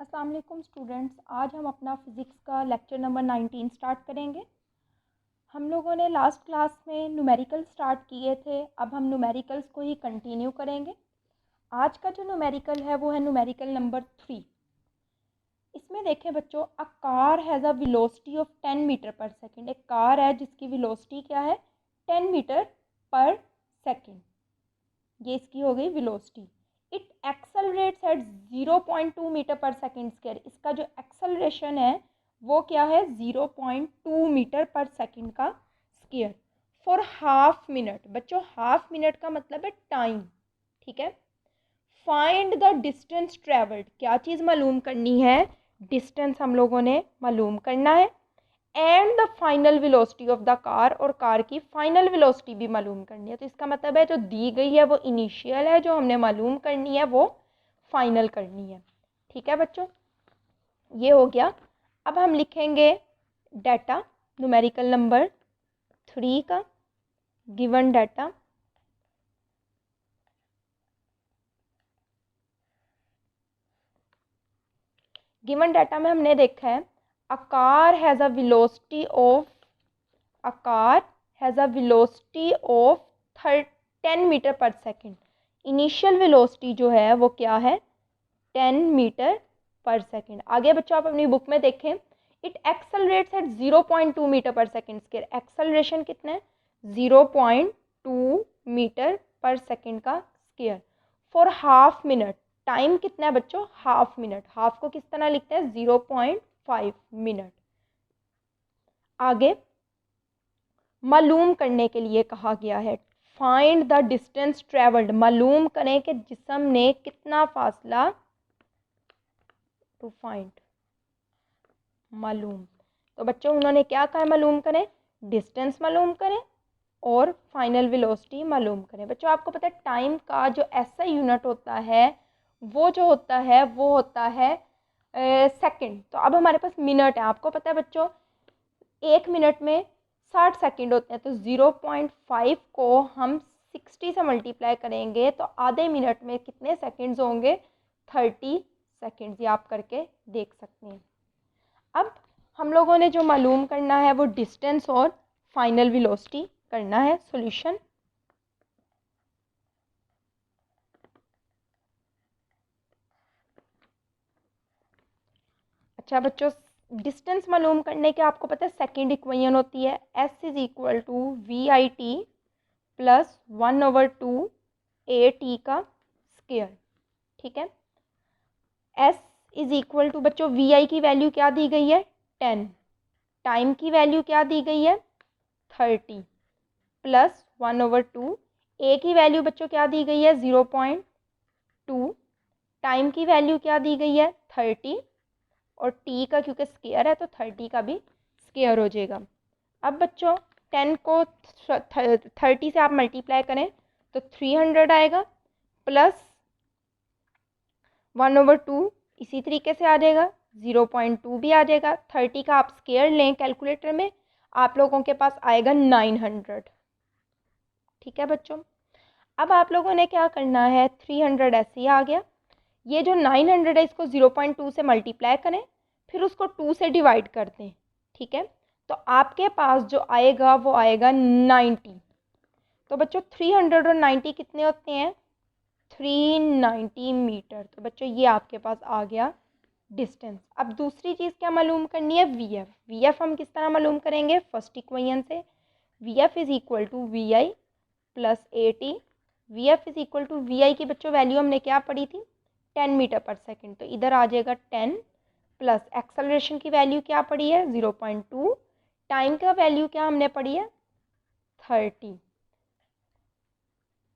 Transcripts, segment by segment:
अस्सलाम वालेकुम स्टूडेंट्स, आज हम अपना फ़िज़िक्स का लेक्चर नंबर 19 स्टार्ट करेंगे। हम लोगों ने लास्ट क्लास में न्यूमेरिकल स्टार्ट किए थे, अब हम न्यूमेरिकल्स को ही कंटिन्यू करेंगे। आज का जो न्यूमेरिकल है वो है न्यूमेरिकल नंबर 3। इसमें देखें बच्चों, a car has a velocity of 10 metre per second. एक कार है जिसकी वेलोसिटी क्या है, 10 मीटर पर सेकेंड। ये इसकी हो गई velocity. It accelerates at 0.2 metre per second square. इसका जो एक्सेलरेशन है वो क्या है, 0.2 मीटर पर सेकेंड का स्क्वायर फॉर हाफ मिनट। बच्चों हाफ मिनट का मतलब है टाइम, ठीक है। Find the distance travelled. क्या चीज़ मालूम करनी है, डिस्टेंस हम लोगों ने मालूम करना है। And the final velocity of the car, और कार की फाइनल वेलोसिटी भी मालूम करनी है। तो इसका मतलब है जो दी गई है वो इनिशियल है, जो हमने मालूम करनी है वो फाइनल करनी है, ठीक है बच्चों। ये हो गया। अब हम लिखेंगे डाटा न्यूमेरिकल नंबर 3 का। गिवन डाटा, गिवन डाटा में हमने देखा है a car has a velocity of, a car has a velocity of 10 metre per second. Initial velocity जो है वो क्या है, 10 मीटर पर सेकेंड। आगे बच्चों आप अपनी बुक में देखें, it accelerates at 0.2 metre per second square. Acceleration कितना है, 0.2 मीटर पर सेकेंड का square for half minute. Time कितना है बच्चों, हाफ मिनट। हाफ को किस तरह लिखते हैं, 0.5 मिनट। आगे मालूम करने के लिए कहा गया है, फाइंड द डिस्टेंस ट्रेवल्ड। मालूम करें कि जिस्म ने कितना फासला, टू फाइंड मालूम। तो बच्चों उन्होंने क्या कहा, मालूम करें, डिस्टेंस मालूम करें और फाइनल वेलोसिटी मालूम करें। बच्चों आपको पता है टाइम का जो ऐसा यूनिट होता है वो जो होता है वो होता है सेकंड। तो अब हमारे पास मिनट है, आपको पता है बच्चों 1 मिनट में 60 सेकंड होते हैं। तो 0.5 को हम 60 से मल्टीप्लाई करेंगे तो आधे मिनट में कितने सेकंड्स होंगे, 30 सेकंड्स। ये आप करके देख सकते हैं। अब हम लोगों ने जो मालूम करना है वो डिस्टेंस और फाइनल वेलोसिटी करना है। सॉल्यूशन, अच्छा बच्चों डिस्टेंस मालूम करने के आपको पता है सेकंड इक्वेशन होती है, s is equal to we I T plus 1/2 a t का स्क्वायर, ठीक है। s इज इक्वल टू बच्चों वी आई की वैल्यू क्या दी गई है, 10। टाइम की वैल्यू क्या दी गई है, 30 प्लस 1/2। ए की वैल्यू बच्चों क्या दी गई है, 0.2। टाइम की वैल्यू क्या दी गई है, 30। और टी का क्योंकि स्क्वायर है तो 30 का भी स्क्वायर हो जाएगा। अब बच्चों 10 को 30 से आप मल्टीप्लाई करें तो 300 आएगा, प्लस 1/2 इसी तरीके से आ जाएगा, 0.2 भी आ जाएगा। 30 का आप स्क्वायर लें कैलकुलेटर में, आप लोगों के पास आएगा 900, ठीक है बच्चों। अब आप लोगों ने क्या करना है, 300 ऐसे ही आ गया। ये जो 900 है इसको 0.2 से मल्टीप्लाई करें, फिर उसको 2 से डिवाइड कर दें, ठीक है। तो आपके पास जो आएगा वो आएगा 90। तो बच्चों 300 और 90 कितने होते हैं, 390 मीटर। तो बच्चों ये आपके पास आ गया डिस्टेंस। अब दूसरी चीज़ क्या मालूम करनी है, वी एफ। वी एफ हम किस तरह मालूम करेंगे, फर्स्ट इक्वेशन से। V F is equal to we I plus A T. V F is equal to we आई की बच्चों वैल्यू हमने क्या पढ़ी थी, 10 मीटर पर सेकेंड। तो इधर आ जाएगा 10 प्लस एक्सेलरेशन की वैल्यू क्या पड़ी है, 0.2। टाइम का वैल्यू क्या हमने पढ़ी है, 30।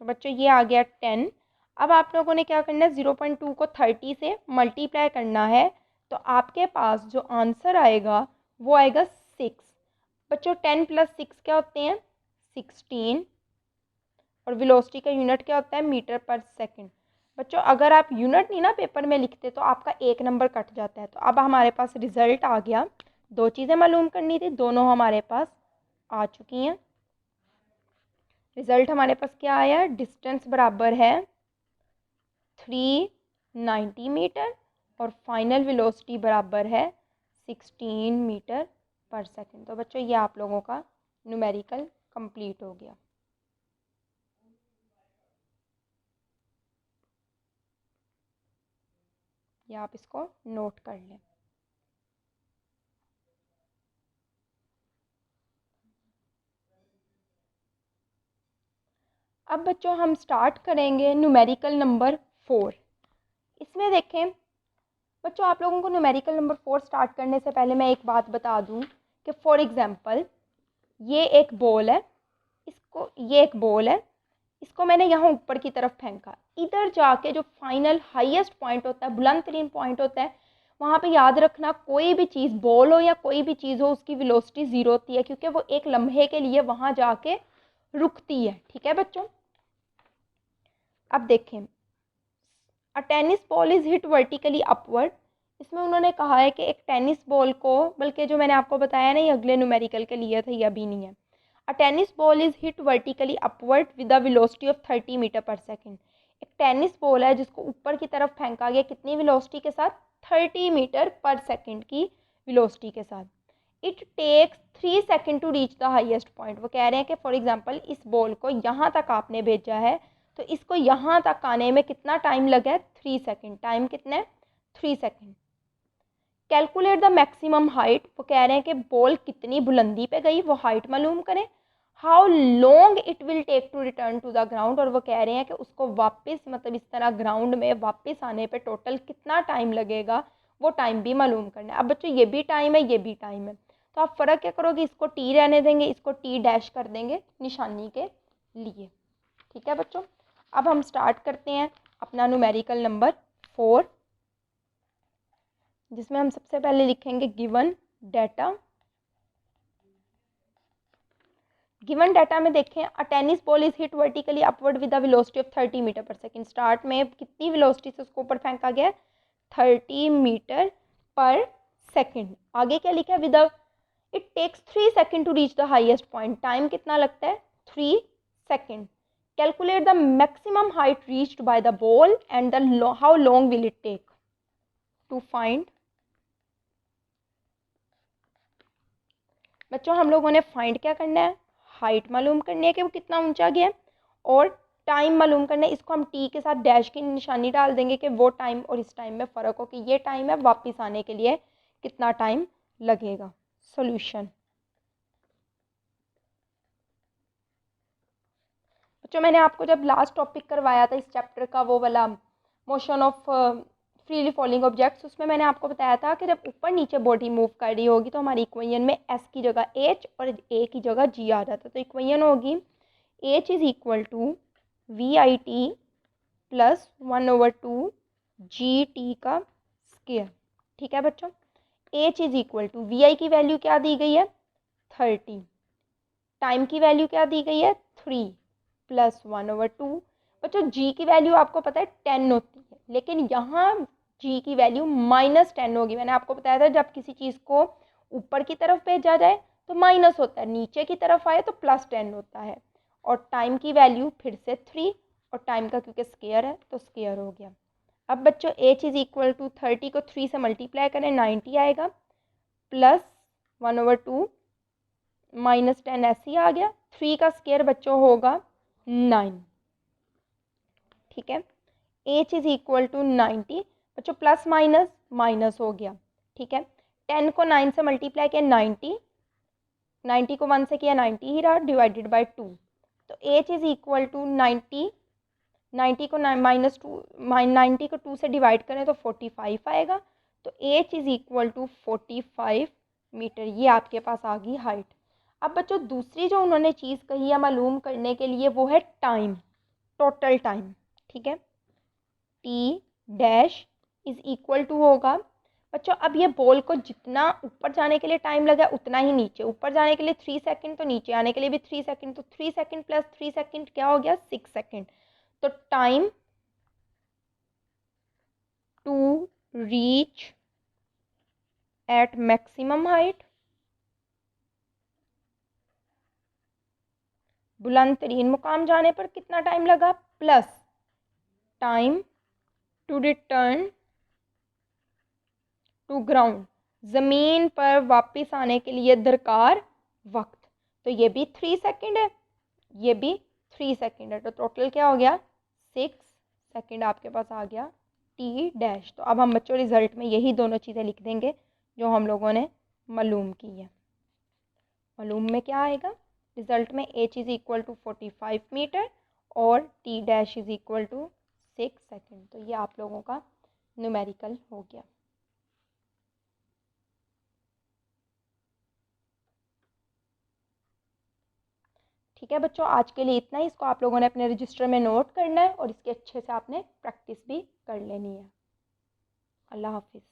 तो बच्चों ये आ गया 10। अब आप लोगों ने क्या करना है, 0.2 को 30 से मल्टीप्लाई करना है। तो आपके पास जो आंसर आएगा वो आएगा 6। बच्चों 10 प्लस 6 क्या होते हैं, 16। और वेलोसिटी का यूनिट क्या होता है, मीटर पर सेकंड। बच्चों अगर आप यूनिट नहीं ना पेपर में लिखते तो आपका 1 नंबर कट जाता है। तो अब हमारे पास रिजल्ट आ गया। दो चीज़ें मालूम करनी थी, दोनों हमारे पास आ चुकी हैं। रिजल्ट हमारे पास क्या आया, डिस्टेंस बराबर है 390 मीटर और फाइनल वेलोसिटी बराबर है 16 मीटर पर सेकंड। तो बच्चों ये आप लोगों का न्यूमेरिकल कंप्लीट हो गया। ये आप इसको नोट कर लें। अब बच्चों हम स्टार्ट करेंगे न्यूमेरिकल नंबर 4। इसमें देखें बच्चों, आप लोगों को न्यूमेरिकल नंबर 4 स्टार्ट करने से पहले मैं एक बात बता दूं कि फॉर एग्जांपल ये एक बॉल है, ये एक बॉल है, इसको मैंने यहाँ ऊपर की तरफ फेंका। इधर जाके जो फाइनल हाईएस्ट पॉइंट होता है, बुलंद तरीन पॉइंट होता है, वहाँ पे याद रखना कोई भी चीज़, बॉल हो या कोई भी चीज़ हो, उसकी वेलोसिटी 0 होती है, क्योंकि वो एक लम्हे के लिए वहाँ जाके रुकती है। ठीक है बच्चों। अब देखें, a tennis ball is hit vertically upward. इसमें उन्होंने कहा है कि एक टेनिस बॉल को, बल्कि जो मैंने आपको बताया ना ये अगले न्यूमेरिकल के लिए था, ये अभी नहीं है। A tennis ball is hit vertically upward with a velocity of 30 metre per second. एक टेनिस बॉल है जिसको ऊपर की तरफ फेंका गया, कितनी वेलोसिटी के साथ? 30 मीटर पर सेकेंड की वेलोसिटी के साथ। It takes 3 seconds to reach the highest point. वो कह रहे हैं कि फॉर एग्जाम्पल इस बॉल को यहाँ तक आपने भेजा है, तो इसको यहाँ तक आने में कितना टाइम लगा है? 3 सेकेंड। टाइम कितने? 3 seconds. Calculate the maximum height. वो कह रहे हैं कि बॉल कितनी बुलंदी पे गई, वो हाइट मालूम करें। How long it will take to return to the ground. और वो कह रहे हैं कि उसको वापस, मतलब इस तरह ग्राउंड में वापस आने पे टोटल कितना टाइम लगेगा, वो टाइम भी मालूम करना है। अब बच्चों ये भी टाइम है, ये भी टाइम है, तो आप फ़र्क क्या करोगे? इसको टी रहने देंगे, इसको टी डैश कर देंगे निशानी के लिए। ठीक है बच्चों। अब हम स्टार्ट करते हैं अपना न्यूमेरिकल नंबर 4, जिसमें हम सबसे पहले लिखेंगे गिवन डाटा। गिवन डाटा में देखें, a tennis ball is hit vertically upward with a velocity of 30 metre per second. Start में कितनी वेलोसिटी से उसको ऊपर फेंका गया? 30 मीटर पर सेकेंड। आगे क्या लिखा है? With it takes 3 seconds to reach the highest point. Time कितना लगता है? 3 seconds. Calculate the maximum height reached by the ball and the how long will it take to find. बच्चों हम लोगों ने फाइंड क्या करना है? हाइट मालूम करनी है कि वो कितना ऊंचा गया है, और टाइम मालूम करना है। इसको हम टी के साथ डैश की निशानी डाल देंगे कि वो टाइम और इस टाइम में फ़र्क हो, कि ये टाइम है, वापस आने के लिए कितना टाइम लगेगा। सॉल्यूशन। बच्चों मैंने आपको जब लास्ट टॉपिक करवाया था इस चैप्टर का, वो वाला motion of freely falling objects, उसमें मैंने आपको बताया था कि जब ऊपर नीचे बॉडी मूव कर रही होगी तो हमारी इक्वेशन में एस की जगह एच और ए की जगह जी आ जाता है। तो इक्वेशन होगी H is equal to we I T plus 1/2 G T का स्क्वायर। ठीक है बच्चों। H is equal to we आई की वैल्यू क्या दी गई है? 30। टाइम की वैल्यू क्या दी गई है? 3 प्लस 1/2। बच्चों जी की वैल्यू आपको पता है 10 होती है, लेकिन यहाँ जी की वैल्यू -10 होगी। मैंने आपको बताया था जब किसी चीज़ को ऊपर की तरफ भेजा जाए तो माइनस होता है, नीचे की तरफ आए तो +10 होता है। और टाइम की वैल्यू फिर से 3, और टाइम का क्योंकि स्क्वायर है तो स्क्वायर हो गया। अब बच्चों एच इज़ इक्वल टू 30 को 3 से मल्टीप्लाई करें 90 आएगा, प्लस 1/2 -10 ऐसे ही आ गया। 3 का स्क्वायर बच्चों होगा 9। ठीक है। H is equal to 90। बच्चों प्लस माइनस माइनस हो गया। ठीक है। 10 को 9 से मल्टीप्लाई किया 90, 90 को 1 से किया 90 ही रहा, डिवाइडेड बाय 2। तो एच इज़ इक्वल टू 90, 90 को -2, 90 को 2 से डिवाइड करें तो 45 आएगा। तो h is equal to 45 metre. ये आपके पास आ गई हाइट। अब बच्चों दूसरी जो उन्होंने चीज़ कही है मालूम करने के लिए, वो है टाइम, टोटल टाइम। ठीक है। T dash is equal to होगा बच्चों, अब ये बॉल को जितना ऊपर जाने के लिए टाइम लगा उतना ही नीचे, ऊपर जाने के लिए 3 सेकंड तो नीचे आने के लिए भी 3 सेकंड, तो 3 सेकंड प्लस 3 सेकंड क्या हो गया? 6 सेकंड। तो time to reach at maximum height, बुलंद तरीन मुकाम जाने पर कितना टाइम लगा, plus time to return to ground, ज़मीन पर वापस आने के लिए दरकार वक्त। तो ये भी 3 सेकंड है, ये भी 3 सेकंड है, तो टोटल क्या हो गया 6 सेकंड आपके पास आ गया टी डैश। तो अब हम बच्चों रिज़ल्ट में यही दोनों चीज़ें लिख देंगे जो हम लोगों ने मालूम की है। मालूम में क्या आएगा, रिज़ल्ट में h is equal to 45 metre और T dash is equal to 6 second. तो ये आप लोगों का न्यूमेरिकल हो गया। ठीक है बच्चों, आज के लिए इतना ही। इसको आप लोगों ने अपने रजिस्टर में नोट करना है और इसकी अच्छे से आपने प्रैक्टिस भी कर लेनी है। अल्लाह हाफिज़।